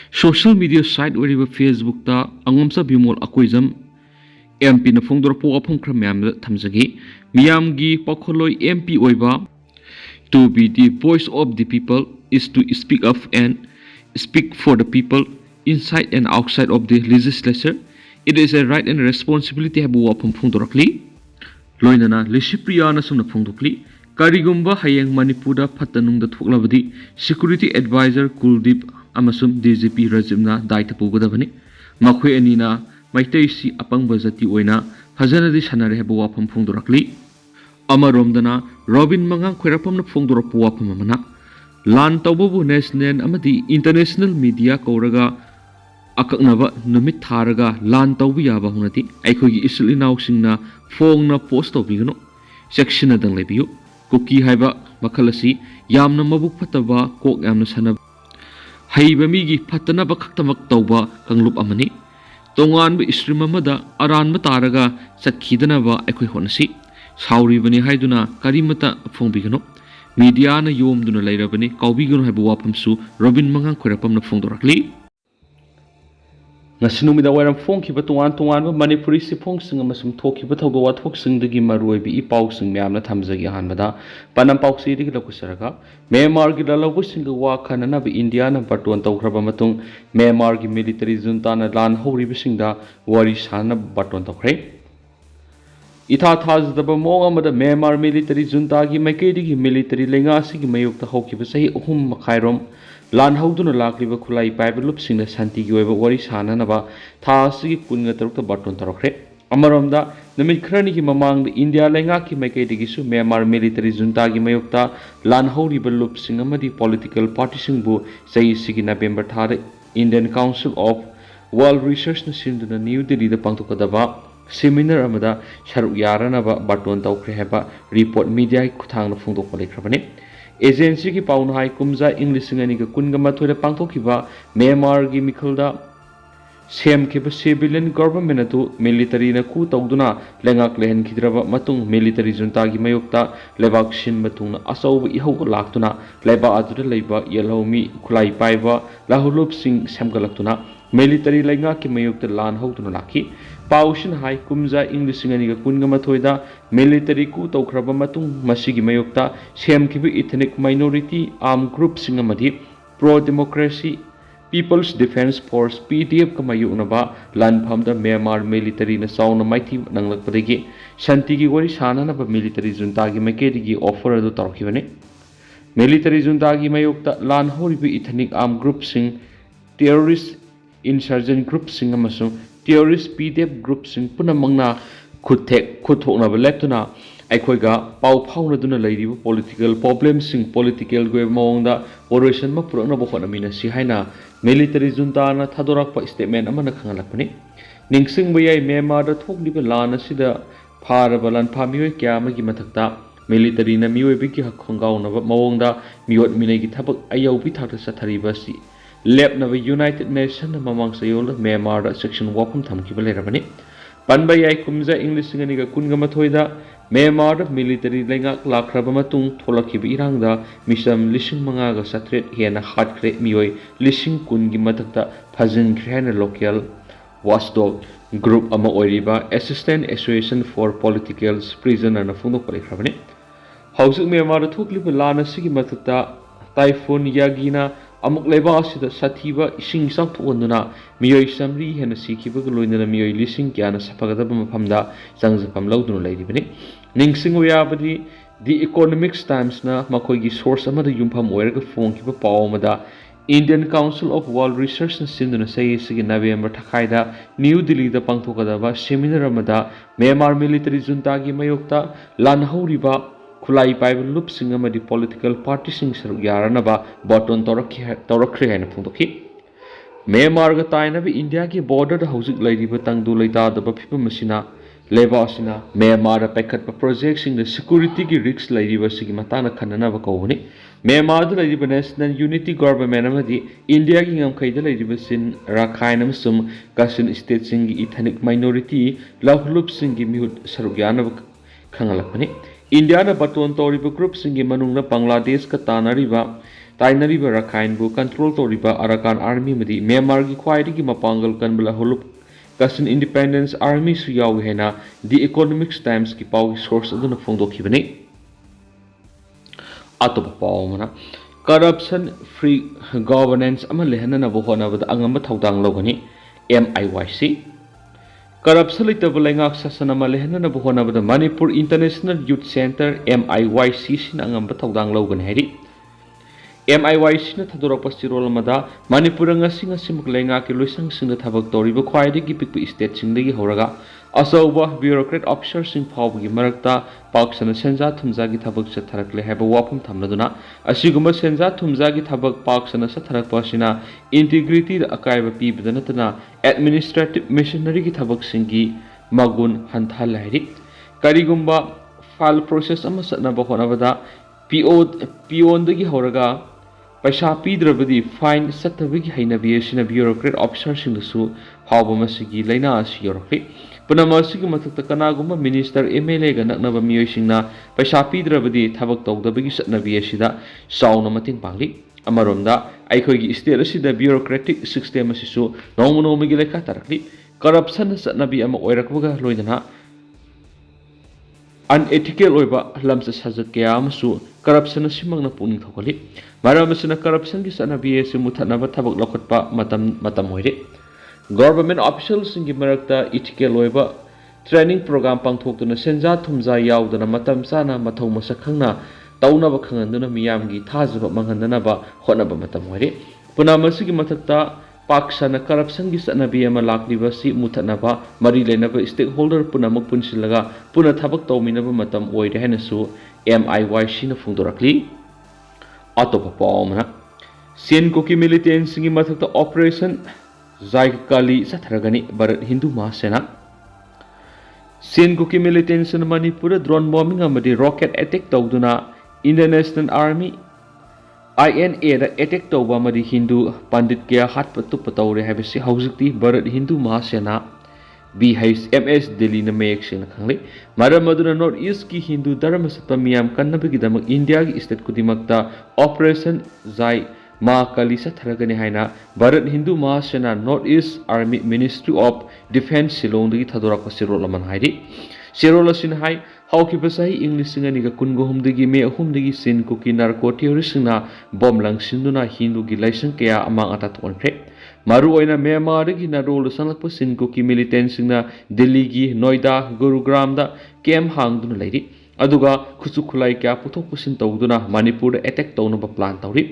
Social media site wherever Facebook ta Ngashi Bimol Akoijam MP na phongdor po wapham khra myam thamjagi miyam gi pakholoi MP oiba to be the voice of the people is to speak up and speak for the people inside and outside of the legislature. It is a right and responsibility habu wapham phongdorakli loinana Licypriya na sumna phongdokli Karigumba hayang Manipura Patanung da thoklabadi security advisor Kuldip amasum DGP Rajimna daita pugadabani makhoi anina maitai si apang bajati oina fajana di sanare habu wapham phongdorakli amaromdana Robin mangang khwerapam na phongdorak wapham amana lan tawbu national amadi international media kauraga akaknaba numit tharaga lan tawbu yaba hunati aikhogi isulinaw singna phongna post tawbigano section adang lebiyu Kuki haiba makalasi yamna mabuk pataba kok yamna sanab haiba migi patana bakaktamak tawba kanglup amani tongan ba stream amada aran mataraga satkidana ba aikoi honasi sauri bani haiduna karimata phongbigano media na yomduna lairabani kawbigano haiba wapamsu Robin mangang khwerapam na phongdorakli Nasinumida waram phongkiba tongan Manipuri si phongsing amasum thokiba thoga wathoksingdagi Maru oibi ipausing myamna thamjagi ahanbada panam pausi digi lakusaraga Myanmar gi lalawusing wa khanana bi India na baton tawkraba matung Myanmar gi military junta na lan horibisingda wari sana baton tawkhre Itha thajdaba mong amada Myanmar military junta gi maikedi gi military lengasi gi mayukta hokiba sahi uhum makhairom Lan hauduna lakliba khulai paiba lupsingna santi gi oiba wari sananaba thasi gi kunga tarukta baton tarokre amaromda namit khrani gi mamang India lenga ki maikei digi su Myanmar military junta gi mayukta lan hauriba lupsing amadi political party singbu sei sigi November thada Indian Council of World Research na sinduna New Delhi da pangtokadaba seminar amada sharuk yaranaba baton tawkre heba report media kuthangna phungdokpa lekhrabani Agency ki pauna hai kumza English ngani ka kunga mathoida pangthokiba Myanmar gi mikhulda sem kiba civilian government atu military na ku tawduna lengak lehen khidraba matung military junta gi mayokta lebak shin matung asauba ihau laktuna leba aduda leiba yelhomi khulai paiba lahulup sing semgalaktuna military lenga ki mayokta lan hautuna laki Paushin hai kumza English ngani ka kunga mathoida military ku tawkraba matung masigi mayokta sem kibi ethnic minority armed group singamadi pro democracy People's Defense Force PDF kamayu unaba lan phamda Myanmar military na sauna maithi nanglakpadagi shanti gi wari sanana ba military junta gi makedi gi offer adu tarkibane military junta gi mayokta lan horibi ethnic armed group sing terrorist insurgent group sing amasung terrorist PDF group sing punamangna khuthokna ba leptuna aikhoiga pau phauna duna leiriba political problems sing political go mawngda operation ma purana bo khonamina si haina military junta na thadorakpa statement amana khangalakpani ningsing bayai Myanmar da thokliba lan asida pharaba lan phamioi kya amagi mathakta military na mioi biki khongauna ba mawngda miot minai gi thabak ayau bi thakta sathariba si lep na United Nations mamang sayol Myanmar da section wapham thamkiba lerabani panbayai kumza English ngani ga kunga mathoida Myanmar military lengak lakraba matung tholakiba irangda misam lishing manga ga satret hena hatkre mioi lishing kun gi mathakta phajin khreina local watchdog group ama oiriba assistant association for political prisoner na phungdo kolekrabani hausuk Myanmar thokliba lana sigi mathakta typhoon yagina amuk leba asida sathiba ising sang thokonduna mioi samri hena sikiba loinana mioi lising kyana sapagadaba maphamda sangjapam lauduna leiribani ningsing oyabadi the economics times na makoigi source amada yumpham oiraga phongkiba pawmada Indian Council of World Research na sinduna sei sigi November thakhaida New Delhi da pangthokadaba seminar amada Myanmar military junta gi mayokta lan hauriba khulai paiba lup sing amadi political party sing saru yaranaba baton torakre haina phungdokhi Myanmar ga taina bi India ki border da hojik lairiba tangdu leita da phipam masina leba asina Myanmar da pekhat pa project sing the security ki risks lairiba sigi matana khanana ba kawni Myanmar da lairiba national unity government amadi India ki ngam khaida lairiba sin rakhaina masum kasin state sing gi ethnic minority lahulup sing gi mihut saru yanaba khangalakani India na baton toriba group singi manungna Bangladesh ka tanariba ताइनरीब रखाइनबु control तौरिबा Arakan army मदी Myanmar की ख्वाइदगी मपांगल कनबला हुलुप कसन independence army सु याव हेना दि economics times की पाव सोर्स अदुना फोंदोखिबने अतोप पावमना करप्शन फ्री गवर्नेंस अमा लेहननबु होनबद अंगम थौदांग लौगनी MIYC करप्शन लेतब लेंगाक शासन अमा लेहननबु होनबद Manipur international youth centre MIYC सिन अंगम थौदांग लौगनी हैरी MIYC न थदोरप सिरोल मदा Manipur ngasi ngasi muk lenga ki loisang sing thabak toriba khwaidagi pikpi state singdagi horaga asauba bureaucrat officer sing phawgi marakta paksana senja thumja gi thabak chatharakle haba wapham thamladuna asiguma senja thumja gi thabak paksana satharak pasina integrity da akaiba pibadana tana administrative machinery gi thabak singi magun hanthal hairi karigumba file process ama satna ba honabada PO dagi horaga पैसा पीद्रबदी fine सत्तबगी हैनबी सिना bureaucrat officer सिंगसु हावब मसिगी लैना असि योरखि पुनमसिगी मथक कनागुम minister MLA ग नकनब मियोइसिंगना पैसा पीद्रबदी थबक तौदबगी सत्नबी असिदा साउना मतिंग पांगली अमरोमदा आइखोगी state असिदा bureaucratic system असिसु नौमनोमगी लेखा तरखली corruption सत्नबी अमा ओइरकबगा लोइदना unethical oiba lamsa sajak kaya amasu corruption simangna puning thokali maramasina corruption gi sanabi se muthanaba thabak lokhatpa matam hoire government officials singi marakta ethical oiba training program pangthoktuna senja thumja yaudana matam sana mathau masakhangna taunaba khanganduna miyamgi thajaba manghandana ba honaba matam hoire punamasigi mathakta पाकसाना corruption की सनबी अमा लाक्लिबसी मुथनबा मरी लेनबा stakeholder पुनमक पुनसिलगा पुना थबक तौमिनब मतम ओइरे हैनसु MIYC न फुंदोरक्ली अतोप पावमना सेनकोकी militants की मथकता ऑपरेशन जायकाली सथरगनी भारत हिंदू महासेना सेनकोकी मिलिटेंट्स न मणिपुर ड्रोन बॉम्बिंग अमदी रॉकेट अटैक तौदुना इंडियन नेशनल आर्मी INA दा अटैक तौबा मदी हिंदू पंडित क्या हाथ पतुप तौरे हैबसी हौजिकती भारत हिंदू महासेना BHMS दिल्ली न मेक से खंगले मरम मदुना नॉर्थ ईस्ट की हिंदू धर्म सत्ता मियाम कन्नबगिदमक इंडिया की स्टेट कुदिमकता ऑपरेशन जाय मा काली सथरगने हाइना Bharat Hindu Mahasena north east army ministry of defence सिलोंदगी थदोरक सिरोलमन हाइरि सिरोलसिन हाइ हाउकिबा सही इंग्लिश सिंगनिगा कुनगोहुमदगी मे अहुमदगी सेनकोकी नार्को टेररिस्टना बम लंगसिंदुना हिंदू की लाइसेंस कया अमांग अता थोनख्रे मारू ओइना म्यांमारगी नारोल संगलप सेनकोकी मिलिटेंट्सना दिल्ली की नोएडा गुरुग्राम दा कैम हांगदुना लैरि अदुगा खुचु खुलाई क्या पुथोक पुसिन तौदुना मणिपुर अटैक तौनबा प्लान तौरि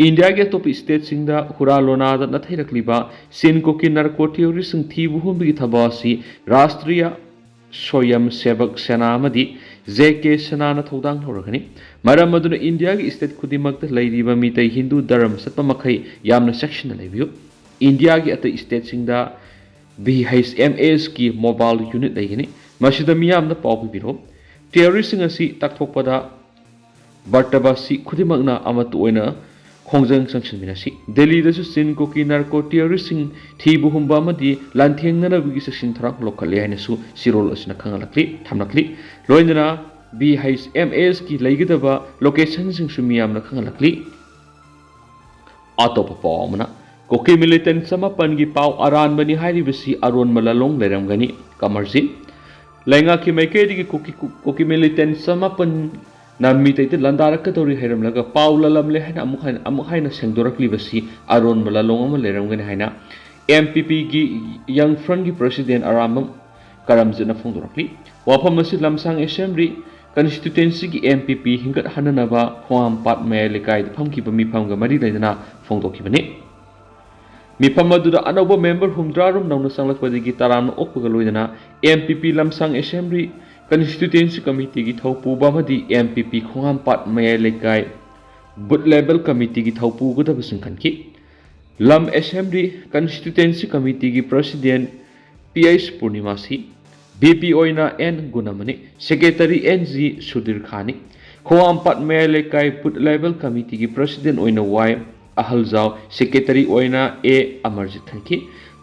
इंडिया के टॉप स्टेट सिंगदा हुरालोना दा नथैरकलिबा सेनकोकी नार्को टेररिस्ट थीबु हुमबगी थबासी राष्ट्रीय स्वयं सेवक सेना मदी JK सेना न थौदांग लौरगनी मरम मदुना इंडिया की स्टेट खुदिमकता लैरिबा मितै हिंदू धर्म सत्पा मखै यामना सेक्शन लैबियो इंडिया की अतै स्टेट सिंगदा BHMS की मोबाइल यूनिट लैगनी मसिदा मियामना पाउ पिबिरो टेररिस्ट असि ताकथोकपदा बर्तबासी खुदिमकना अमत ओइना खोंजंग संगसिनमिनासी दिल्ली दसु सेनकोकी नार्को टेररिस्ट थीबु हुंबा मदी लांथेंगनबगी सेक्शन थराक लोकले हैनसु सिरोल असना खंगलक्ली थमनक्ली लोइनना BHMS की लैगदबा लोकेशन सिंग सुमियामना खंगलक्ली अतोप पावमना कोकी मिलिटेंट समापन की पाव अरान बनी हाइरिबसी अरोन मलालोंग लेरमगनी कमरजी लैंगा की मैकेदी की कोकी मिलिटेंट समापन नामी तैते लंदारकदौरी हैरमलगा पाव ललमले हैना अमुक हैना सेंदोरकलिबसी अरोन मलालोंग अमा लेरमगनी हैना MPP की यंग फ्रंट की प्रेसिडेंट अरामम करमजना फोंदोरकली वाफम असी लमसांग असेंबली कंस्टिट्यूएंसी की MPP हिंगत हननबा खोआम पाट मे लेकाय फमकिबा मिफमगा मरी लेदना फोंदोखिबने मिफम अदुदा अनौबा मेंबर हुमद्रारुम नौना संगलकपदगी तराम ओकपगा लोइदना MPP Lamsang assembly constituency committee की थौपुबा मदी MPP खोआम पाट मे लेकाय बुथ लेवल कमिटी की थौपुगदबसिं खनकी लम असेंबली कंस्टिट्यूएंसी कमिटी की प्रेसिडेंट PH पूर्णिमासी BP ओइना N Gunamani secretary NG Sudhir खानी खोआम पाट मे लेकाय बुथ लेवल कमिटी की प्रेसिडेंट ओइना Y अहलजाव सेक्रेटरी ओइना A अमरजित थनकी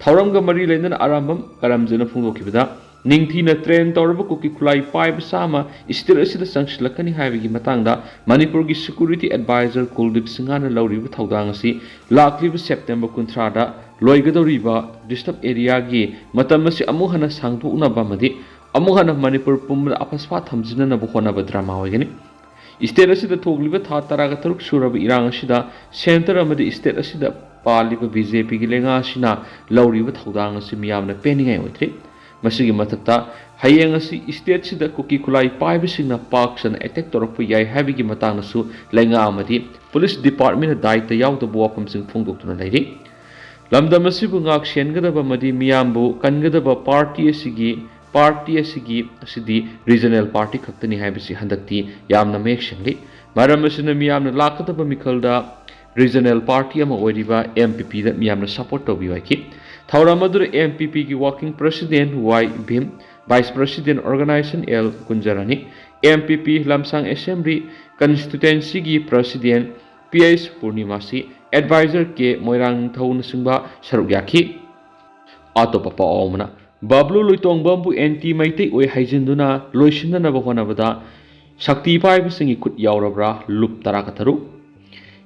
थौरमगा मरी लेनन आरामबम करमजना फुंगोखिबदा ꯅꯤꯡꯊꯤꯅ ꯇ꯭ꯔꯦꯟ ꯇꯧꯔꯕ ꯀꯨꯀꯤ ꯈꯨꯠꯂꯥꯏ ꯄꯥꯏꯕ ꯆꯥꯝꯃ ꯁ꯭ꯇꯦꯠ ꯑꯁꯤꯗ ꯆꯪꯁꯤꯜꯂꯛꯀꯅꯤ ꯍꯥꯏꯕꯒꯤ ꯃꯇꯥꯡꯗ ꯃꯅꯤꯄꯨꯔꯒꯤ ꯁꯦꯀ꯭ꯌꯨꯔꯤꯇꯤ ꯑꯦꯗꯚꯥꯏꯖꯔ ꯀꯨꯜꯗꯤꯞ ꯁꯤꯡꯍꯥꯅ ꯂꯧꯔꯤꯕ ꯊꯧꯗꯥꯡ ꯑꯁꯤ ꯂꯥꯛꯂꯤꯕ ꯁꯦꯞꯇꯦꯝꯕꯔ 30ꯗ ꯂꯣꯏꯒꯗꯧꯔꯤꯕ ꯗꯤꯁꯇꯔꯕ ꯑꯦꯔꯤꯌꯥꯒꯤ ꯃꯇꯝ ꯑꯁꯤ ꯑꯃꯨꯛ ꯍꯟꯅ ꯁꯥꯡꯗꯣꯛꯅꯕ ꯑꯃꯗꯤ ꯑꯃꯨꯛ ꯍꯟꯅ ꯃꯅꯤꯄꯨꯔ ꯄꯨꯝꯕꯗ ꯑꯄꯁꯄꯥ ꯊꯝꯖꯤꯟꯅꯅꯕ ꯍꯣꯠꯅꯕ ꯗ꯭ꯔꯃꯥ ꯑꯣꯏꯒꯅꯤ ꯁ꯭ꯇꯦꯠ ꯑꯁꯤꯗ ꯊꯣꯛꯂꯤꯕ ꯊꯥ 13 ꯁꯨꯔꯕ ꯏꯔꯥꯡ ꯑꯁꯤꯗ ꯁꯦꯟꯇꯔ ꯑꯃꯗꯤ ꯁ꯭ꯇꯦꯠ ꯑꯁꯤꯗ ꯄꯥꯜꯂꯤꯕ ꯕꯤꯖꯦꯄꯤꯒꯤ ꯂꯩꯉꯥꯛ ꯑꯁꯤꯅ ꯂꯧꯔꯤꯕ ꯊꯧꯗꯥꯡ ꯑꯁꯤ ꯃꯤꯌꯥꯝꯅ ꯄꯦꯟꯅꯤꯡꯉꯥꯏ ꯑꯣꯏꯗ꯭ꯔꯤ ꯃꯁꯤꯒꯤ ꯃꯊꯛꯇ ꯍꯌꯦꯡ ꯑꯁꯤ ꯁ꯭ꯇꯦꯠꯁꯤꯗ ꯀꯨꯀꯤ ꯈꯨꯠꯂꯥꯏ ꯄꯥꯏꯕꯁꯤꯡꯅ ꯄꯥꯛ ꯁꯟꯅ ꯑꯦꯇꯦꯛ ꯇꯧꯔꯛꯄ ꯌꯥꯏ ꯍꯥꯏꯕꯒꯤ ꯃꯇꯥꯡꯗꯁꯨ ꯂꯩꯉꯥꯛ ꯑꯃꯗꯤ ꯄꯨꯂꯤꯁ ꯗꯤꯄꯥꯔꯠꯃꯦꯟꯠꯅ ꯗꯥꯏꯇ ꯌꯥꯎꯗꯕ ꯋꯥꯐꯝꯁꯤꯡ ꯐꯣꯡꯗꯣꯛꯇꯨꯅ ꯂꯩꯔꯤ ꯂꯝꯗꯝ ꯑꯁꯤꯕꯨ ꯉꯥꯛ ꯁꯦꯟꯒꯗꯕ ꯑꯃꯗꯤ ꯃꯤꯌꯥꯝꯕꯨ ꯀꯟꯒꯗꯕ ꯄꯥꯔꯇꯤ ꯑꯁꯤꯗꯤ ꯔꯤꯖꯅꯦꯜ ꯄꯥꯔꯇꯤ ꯈꯛꯇꯅꯤ ꯍꯥꯏꯕꯁꯤ ꯍꯟꯗꯛꯇꯤ ꯌꯥꯝꯅ ꯃꯌꯦꯛ ꯁꯦꯡꯂꯤ ꯃꯔꯝ ꯑꯁꯤꯅ ꯃꯤꯌꯥꯝꯅ ꯂꯥꯛꯀꯗꯕ ꯃꯤꯈꯜꯗ ꯔꯤꯖꯅꯦꯜ ꯄꯥꯔꯇꯤ ꯑꯃ ꯑꯣꯏꯔꯤꯕ MPPꯗ ꯃꯤꯌꯥꯝꯅ ꯁꯄꯣꯔꯠ ꯇꯧꯕꯤꯌꯨ ꯍꯥꯏꯈꯤ ꯊꯧꯔꯝ ꯑꯗꯨꯗ MPPꯒꯤ ꯋꯥꯔꯀꯤꯡ ꯄ꯭ꯔꯁꯤꯗꯦꯟꯠ Y ꯚꯤꯝ vice president organisation L Kunjarani MPP Lamsang assembly ꯀꯟꯁꯇꯤꯇꯨꯑꯦꯟꯁꯤꯒꯤ president PH Purnimasi adviser K ꯃꯣꯏꯔꯥꯡꯊꯧꯅꯆꯤꯡꯕ ꯁꯔꯨꯛ ꯌꯥꯈꯤ ꯑꯇꯣꯞꯄ ꯄꯥꯎ ꯑꯃꯅ ꯕꯕ꯭ꯂꯨ ꯂꯣꯏꯇꯣꯡꯕꯝꯕꯨ ꯑꯦꯟꯇꯤ ꯃꯩꯇꯩ ꯑꯣꯏ ꯍꯥꯏꯖꯤꯟꯗꯨꯅ ꯂꯣꯏꯁꯤꯟꯅꯅꯕ ꯍꯣꯠꯅꯕꯗ ꯁꯛꯇꯤ ꯄꯥꯏꯕꯁꯤꯡꯒꯤ ꯈꯨꯠ ꯌꯥꯎꯔꯕ꯭ꯔꯥ ꯂꯨꯞ 13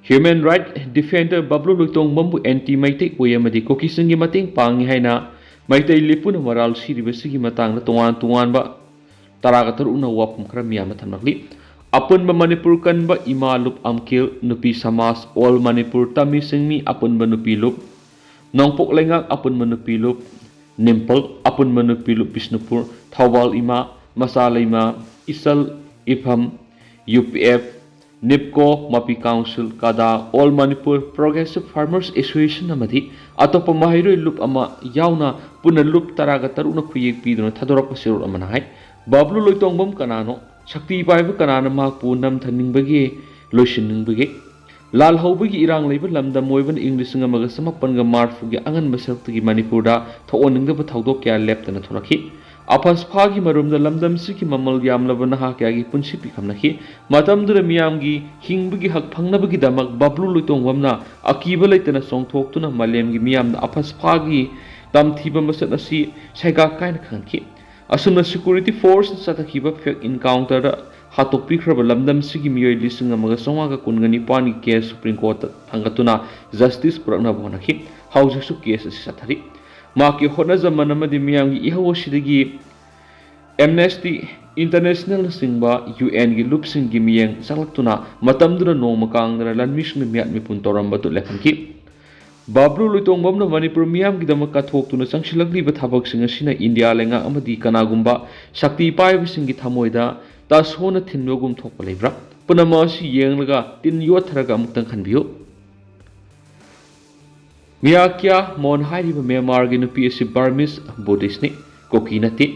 ꯍ꯭ꯌꯨꯃꯦꯟ ꯔꯥꯏꯠ ꯗꯤꯐꯦꯟꯗꯔ ꯕꯕ꯭ꯂꯨ ꯂꯣꯏꯇꯣꯡꯕꯝꯕꯨ ꯑꯦꯟꯇꯤ ꯃꯩꯇꯩ ꯑꯣꯏ ꯑꯃꯗꯤ ꯀꯨꯀꯤꯁꯤꯡꯒꯤ ꯃꯇꯦꯡ ꯄꯥꯡꯉꯤ ꯍꯥꯏꯅ ꯃꯩꯇꯩ ꯂꯤꯄꯨꯅ ꯃꯔꯥꯜ ꯁꯤꯔꯤꯕꯁꯤꯒꯤ ꯃꯇꯥꯡꯗ ꯇꯣꯉꯥꯟꯕ 13ꯅ ꯋꯥꯐꯝ ꯈꯔ ꯃꯤꯌꯥꯝꯅ ꯊꯝꯂꯛꯂꯤ ꯑꯄꯨꯟꯕ ꯃꯅꯤꯄꯨꯔ ꯀꯟꯕ ꯏꯃꯥ ꯂꯨꯞ ꯑꯝꯈꯤꯜ ꯅꯨꯄꯤ ꯁꯃꯥꯖ ꯑꯣꯜ ꯃꯅꯤꯄꯨꯔ ꯇꯝꯃꯤ ꯁꯤꯡꯃꯤ ꯑꯄꯨꯟꯕ ꯅꯨꯄꯤ ꯂꯨꯞ ꯅꯣꯡꯄꯣꯛ ꯂꯩꯉꯥꯛ ꯑꯄꯨꯟꯕ ꯅꯨꯄꯤ ꯂꯨꯞ ꯅꯤꯝꯄꯜ ꯑꯄꯨꯟꯕ ꯅꯨꯄꯤ ꯂꯨꯞ ꯕꯤꯁꯅꯨꯄꯨꯔ ꯊꯧꯕꯥꯜ ꯏꯃꯥ ꯃꯆꯥ ꯂꯩꯃ ꯏꯆꯜ ꯏꯐꯝ UPF NIPCO ꯃꯄꯤ ꯀꯥꯎꯟꯁꯤꯜ ꯀꯥꯗꯥ all Manipur progressive farmers association ꯑꯃꯗꯤ ꯑꯇꯣꯞꯄ ꯃꯍꯩꯔꯣꯏ ꯂꯨꯞ ꯑꯃ ꯌꯥꯎꯅ ꯄꯨꯟꯅ ꯂꯨꯞ 13ꯅ ꯈꯨꯌꯦꯛ ꯄꯤꯗꯨꯅ ꯊꯥꯗꯣꯔꯛꯄ ꯁꯦꯔꯨꯠ ꯑꯃꯅ ꯍꯥꯏ ꯕꯕ꯭ꯂꯨ ꯂꯣꯏꯇꯣꯡꯕꯝ ꯀꯅꯥꯅꯣ ꯁꯛꯇꯤ ꯄꯥꯏꯕ ꯀꯅꯥꯅ ꯃꯍꯥꯛꯄꯨ ꯅꯝꯊꯅꯤꯡꯕꯒꯦ ꯂꯣꯏꯁꯤꯟꯅꯤꯡꯕꯒꯦ ꯂꯥꯜꯍꯧꯕꯒꯤ ꯏꯔꯥꯡ ꯂꯩꯕ ꯂꯝꯗꯝ ꯑꯣꯏꯕꯅ ꯏꯪ 1940ꯒꯤ ꯑꯉꯟꯕ ꯁꯔꯨꯛꯇꯒꯤ ꯃꯅꯤꯄꯨꯔꯗ ꯊꯣꯛꯍꯟꯅꯤꯡꯗꯕ ꯊꯧꯗꯣꯛ ꯀꯌꯥ ꯂꯦꯞꯇꯅ ꯊꯣꯛꯂꯛꯈꯤ ꯑꯄꯁꯐꯥꯒꯤ ꯃꯔꯨꯝꯗ ꯂꯝꯗꯝꯁꯤꯒꯤ ꯃꯃꯜ ꯌꯥꯝꯂꯕ ꯅꯍꯥ ꯀꯌꯥꯒꯤ ꯄꯨꯟꯁꯤ ꯄꯤꯈꯝꯅꯈꯤ ꯃꯇꯝꯗꯨꯗ ꯃꯤꯌꯥꯝꯒꯤ ꯍꯤꯡꯕꯒꯤ ꯍꯛ ꯐꯪꯅꯕꯒꯤꯗꯃꯛ ꯕꯕ꯭ꯂꯨ ꯂꯣꯏꯇꯣꯡꯕꯝꯅ ꯑꯀꯤꯕ ꯂꯩꯇꯅ ꯆꯣꯡꯊꯣꯛꯇꯨꯅ ꯃꯥꯂꯦꯝꯒꯤ ꯃꯤꯌꯥꯝꯅ ꯑꯄꯁꯐꯥꯒꯤ ꯇꯝꯊꯤꯕ ꯃꯁꯛ ꯑꯁꯤ ꯁꯩꯒꯥꯛ ꯀꯥꯏꯅ ꯈꯪꯈꯤ ꯑꯁꯨꯝꯅ ꯁꯦꯀ꯭ꯌꯨꯔꯤꯇꯤ ꯐꯣꯔꯁꯅ ꯆꯠꯊꯈꯤꯕ ꯐꯦꯛ ꯏꯟꯀꯥꯎꯟꯇꯔꯗ ꯍꯥꯠꯇꯣꯛꯄꯤꯈ꯭ꯔꯕ ꯂꯝꯗꯝꯁꯤꯒꯤ ꯃꯤꯑꯣꯏ 1919ꯒꯤ ꯀꯦꯁ ꯁꯨꯄ꯭ꯔꯤꯝ ꯀꯣꯔꯠꯇ ꯊꯥꯡꯒꯠꯇꯨꯅ ꯖꯁꯇꯤꯁ ꯄꯨꯔꯛꯅꯕ ꯍꯣꯠꯅꯈꯤ ꯍꯧꯖꯤꯛꯁꯨ ꯀꯦꯁ ꯑꯁꯤ ꯆꯠꯊꯔꯤ ꯃꯍꯥꯛꯀꯤ ꯍꯣꯠꯅꯖꯃꯟ ꯑꯃꯗꯤ ꯃꯤꯌꯥꯝꯒꯤ ꯏꯍꯧ ꯑꯁꯤꯗꯒꯤ ꯑꯦꯝꯅꯦꯁꯇꯤ ꯏꯟꯇꯔꯅꯦꯁꯅꯦꯜꯅꯆꯤꯡꯕ UNꯒꯤ ꯂꯨꯞꯁꯤꯡꯒꯤ ꯃꯤꯠꯌꯦꯡ ꯆꯪꯂꯛꯇꯨꯅ ꯃꯇꯝꯗꯨꯗ ꯅꯣꯡꯃ ꯀꯥꯡꯗꯅ ꯂꯟꯃꯤꯁꯤꯡꯅ ꯃꯤꯌꯥꯠ ꯃꯤꯄꯨꯟ ꯇꯧꯔꯝꯕꯗꯨ ꯂꯦꯞꯍꯟꯈꯤ ꯕꯕ꯭ꯂꯨ ꯂꯣꯏꯇꯣꯡꯕꯝꯅ ꯃꯅꯤꯄꯨꯔ ꯃꯤꯌꯥꯝꯒꯤꯗꯃꯛ ꯀꯠꯊꯣꯛꯇꯨꯅ ꯆꯪꯁꯤꯜꯂꯛꯂꯤꯕ ꯊꯕꯛꯁꯤꯡ ꯑꯁꯤꯅ ꯏꯟꯗꯤꯌꯥ ꯂꯩꯉꯥꯛ ꯑꯃꯗꯤ ꯀꯅꯥꯒꯨꯝꯕ ꯁꯛꯇꯤ ꯄꯥꯏꯕꯁꯤꯡꯒꯤ ꯊꯃꯣꯏꯗ ꯇꯁꯣꯅ ꯊꯤꯟꯕꯒꯨꯝ ꯊꯣꯛꯄ ꯂꯩꯕ꯭ꯔꯥ ꯄꯨꯝꯅꯃꯛ ꯑꯁꯤ ꯌꯦꯡꯂꯒ ꯇꯤꯟ ꯌꯣꯠꯊꯔꯒ ꯑꯃꯨꯛꯇꯪ ꯈꯟꯕꯤꯌꯨ ꯃꯤꯌꯥꯀ꯭ꯌꯥ ꯃꯣꯟ ꯍꯥꯏꯔꯤꯕ ꯃ꯭ꯌꯥꯟꯃꯥꯔꯒꯤ ꯅꯨꯄꯤ ꯑꯁꯤ ꯕꯔꯃꯤꯁ ꯕꯨddhistꯅꯤ ꯀꯨꯀꯤ ꯅꯠꯇꯦ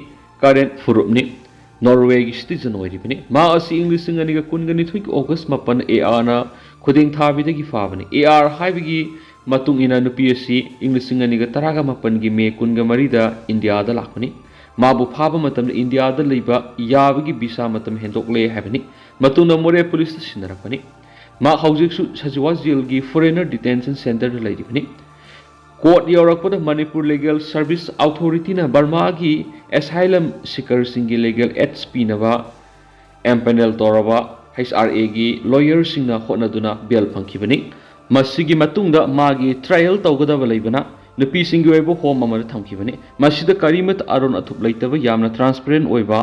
ꯀꯥꯔꯦꯟ ꯐꯨꯔꯨꯞꯅꯤ ꯅꯣꯔꯋꯦꯒꯤ ꯁꯤꯇꯤꯖꯟ ꯑꯣꯏꯔꯤꯕꯅꯤ ꯃꯥ ꯑꯁꯤ ꯏꯪ 2022 ꯑꯣꯒꯁꯠ 7 ARꯅ ꯈꯨꯗꯤꯡ ꯊꯥꯕꯤꯗꯒꯤ ꯐꯥꯕꯅꯤ AR ꯍꯥꯏꯕꯒꯤ ꯃꯇꯨꯡ ꯏꯟꯅ ꯅꯨꯄꯤ ꯑꯁꯤ ꯏꯪ 2018ꯒꯤ ꯃꯦ 23ꯗ ꯏꯟꯗꯤꯌꯥꯗ ꯂꯥꯛꯄꯅꯤ ꯃꯥꯕꯨ ꯐꯥꯕ ꯃꯇꯝꯗ ꯏꯟꯗꯤꯌꯥꯗ ꯂꯩꯕ ꯌꯥꯕꯒꯤ ꯚꯤꯁꯥ ꯃꯇꯝ ꯍꯦꯟꯗꯣꯛꯂꯦ ꯍꯥꯏꯕꯅꯤ ꯃꯇꯨꯡꯗ ꯃꯣꯔꯦ ꯄꯨꯂꯤꯁꯇ ꯁꯤꯟꯅꯔꯛꯄꯅꯤ ꯃꯥ ꯍꯧꯖꯤꯛꯁꯨ ꯁꯖꯤꯋꯥ ꯖꯦꯜꯒꯤ ꯐꯣꯔꯦꯅꯔ ꯗꯤꯇꯦꯟꯁꯟ ꯁꯦꯟꯇꯔꯗ ꯂꯩꯔꯤꯕꯅꯤ ꯀꯣꯔꯠ ꯌꯧꯔꯛꯄꯗ ꯃꯅꯤꯄꯨꯔ ꯂꯤꯒꯦꯜ ꯁꯔꯚꯤꯁ ꯑꯣꯊꯣꯔꯤꯇꯤꯅ ꯕꯔꯃꯥꯒꯤ ꯑꯦꯁꯥꯏꯂꯝ ꯁꯤꯀꯔꯁꯤꯡꯒꯤ ꯂꯤꯒꯦꯜ ꯑꯦꯗꯁ ꯄꯤꯅꯕ ꯑꯦꯝꯄꯦꯅꯦꯜ ꯇꯧꯔꯕ HRAꯒꯤ ꯂꯣꯌꯔꯁꯤꯡꯅ ꯍꯣꯠꯅꯗꯨꯅ ꯕꯦꯜ ꯐꯪꯈꯤꯕꯅꯤ ꯃꯁꯤꯒꯤ ꯃꯇꯨꯡꯗ ꯃꯥꯒꯤ ꯇ꯭ꯔꯥꯏꯌꯦꯜ ꯇꯧꯒꯗꯕ ꯂꯩꯕꯅ ꯅꯨꯄꯤꯁꯤꯡꯒꯤ ꯑꯣꯏꯕ ꯍꯣꯝ ꯑꯃꯗ ꯊꯝꯈꯤꯕꯅꯤ ꯃꯁꯤꯗ ꯀꯔꯤꯃꯠ ꯑꯔꯣꯟ ꯑꯊꯨꯞ ꯂꯩꯇꯕ ꯌꯥꯝꯅ ꯇ꯭ꯔꯥꯟꯁꯄꯦꯔꯦꯟ ꯑꯣꯏꯕ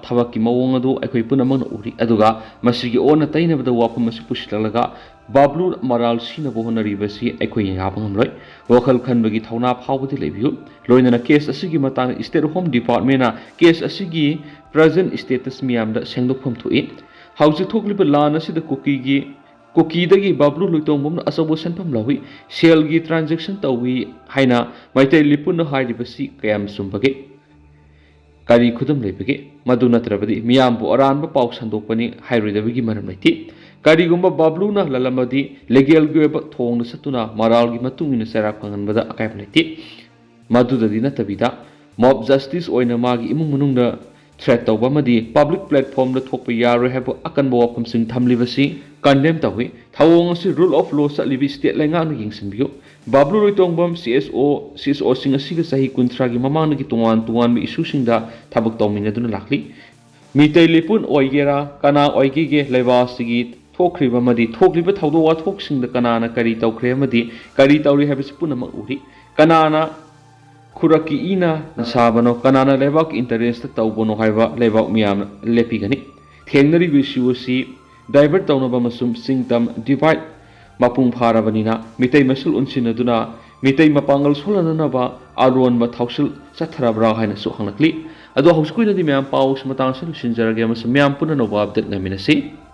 ꯊꯕꯛꯀꯤ ꯃꯑꯣꯡ ꯑꯗꯨ ꯑꯩꯈꯣꯏ ꯄꯨꯝꯅꯃꯛꯅ ꯎꯔꯤ ꯑꯗꯨꯒ ꯃꯁꯤꯒꯤ ꯑꯣꯟꯅ ꯇꯩꯅꯕꯗ ꯋꯥꯐꯝ ꯑꯁꯤ ꯄꯨꯁꯤꯜꯂꯛꯂꯒ ꯕꯕ꯭ꯂꯨ ꯃꯔꯥꯜ ꯁꯤꯅꯕ ꯍꯣꯠꯅꯔꯤꯕꯁꯤ ꯑꯩꯈꯣꯏꯅ ꯌꯥꯕ ꯉꯝꯂꯣꯏ ꯋꯥꯈꯜ ꯈꯟꯕꯒꯤ ꯊꯧꯅꯥ ꯐꯥꯎꯕꯗꯤ ꯂꯩꯕꯤꯌꯨ ꯂꯣꯏꯅꯅ ꯀꯦꯁ ꯑꯁꯤꯒꯤ ꯃꯇꯥꯡꯗ ꯁ꯭ꯇꯦꯠ ꯍꯣꯝ ꯗꯤꯄꯥꯔꯠꯃꯦꯟꯠꯅ ꯀꯦꯁ ꯑꯁꯤꯒꯤ ꯄ꯭ꯔꯖꯦꯟꯠ ꯁ꯭ꯇꯦꯇꯁ ꯃꯤꯌꯥꯝꯗ ꯁꯦꯡꯗꯣꯛꯐꯝ ꯊꯣꯛꯏ ꯍꯧꯖꯤꯛ ꯊꯣꯛꯂꯤꯕ ꯂꯥꯟ ꯑꯁꯤꯗ ꯀꯨꯀꯤꯗꯒꯤ ꯕꯕ꯭ꯂꯨ ꯂꯣꯏꯇꯣꯡꯕꯝꯅ ꯑꯆꯧꯕ ꯁꯦꯟꯐꯝ ꯂꯧꯏ ꯁꯦꯜꯒꯤ ꯇ꯭ꯔꯥꯟꯖꯦꯛꯁꯟ ꯇꯧꯏ ꯍꯥꯏꯅ ꯃꯩꯇꯩ ꯂꯤꯄꯨꯅ ꯍꯥꯏꯔꯤꯕꯁꯤ ꯀꯌꯥꯝ ꯆꯨꯝꯕꯒꯦ ꯀꯔꯤ ꯈꯨꯗꯝ ꯂꯩꯕꯒꯦ ꯃꯗꯨ ꯅꯠꯇ꯭ꯔꯕꯗꯤ ꯃꯤꯌꯥꯝꯕꯨ ꯑꯔꯥꯟꯕ ꯄꯥꯎ ꯁꯟꯗꯣꯛꯄꯅꯤ ꯍꯥꯏꯔꯣꯏꯗꯕꯒꯤ ꯃꯔꯝ ꯂꯩꯇꯦ ꯀꯔꯤꯒꯨꯝꯕ ꯕꯕ꯭ꯂꯨꯅ ꯂꯜꯂꯝꯃꯗꯤ ꯂꯤꯒꯦꯜꯒꯤ ꯑꯣꯏꯕ ꯊꯣꯡꯗ ꯆꯠꯇꯨꯅ ꯃꯔꯥꯜꯒꯤ ꯃꯇꯨꯡ ꯏꯟꯅ ꯆꯩꯔꯥꯛ ꯐꯪꯍꯟꯕꯗ ꯑꯀꯥꯏꯕ ꯂꯩꯇꯦ ꯃꯗꯨꯗꯗꯤ ꯅꯠꯇꯕꯤꯗ ꯃꯣb ꯖꯁꯇꯤꯁ ꯑꯣꯏꯅ ꯃꯥꯒꯤ ꯏꯃꯨꯡ ꯃꯅꯨꯡꯗ ꯊ꯭ꯔꯦꯠ ꯇꯧꯕ ꯑꯃꯗꯤ ꯄꯕ꯭ꯂꯤꯛ ꯄ꯭ꯂꯦꯠꯐꯣꯝꯗ ꯊꯣꯛꯄ ꯌꯥꯔꯣꯏ ꯍꯥꯏꯕ ꯑꯀꯟꯕ ꯋꯥꯐꯝꯁꯤꯡ ꯊꯝꯂꯤꯕꯁꯤ condemn tawi thawong si rule of law sa libi state lenga na yingsin biyo bablu roi tongbam CSO sing asiga sahi kuntra gi mamang gi tungan mi isu singda thabak tawminga duna lakli mitay lipun oigera kana oigige leba sigi thokriba madi thokriba thawdo wa thok singda kana na kari tawkhre madi kari tawri habis punama uri kana na khuraki ina sabano kana na lebak interest tawbono haiba lebak miyam lepigani thengnari bisusi divert tawnaba masum singtam divide mapung pharabanina mitai masul unsinaduna mitai mapangal solananaba aron ba thausil satharabra haina su hanglakli ado hauskuina di myam paus matang solution jarage mas myam punano update ngaminasi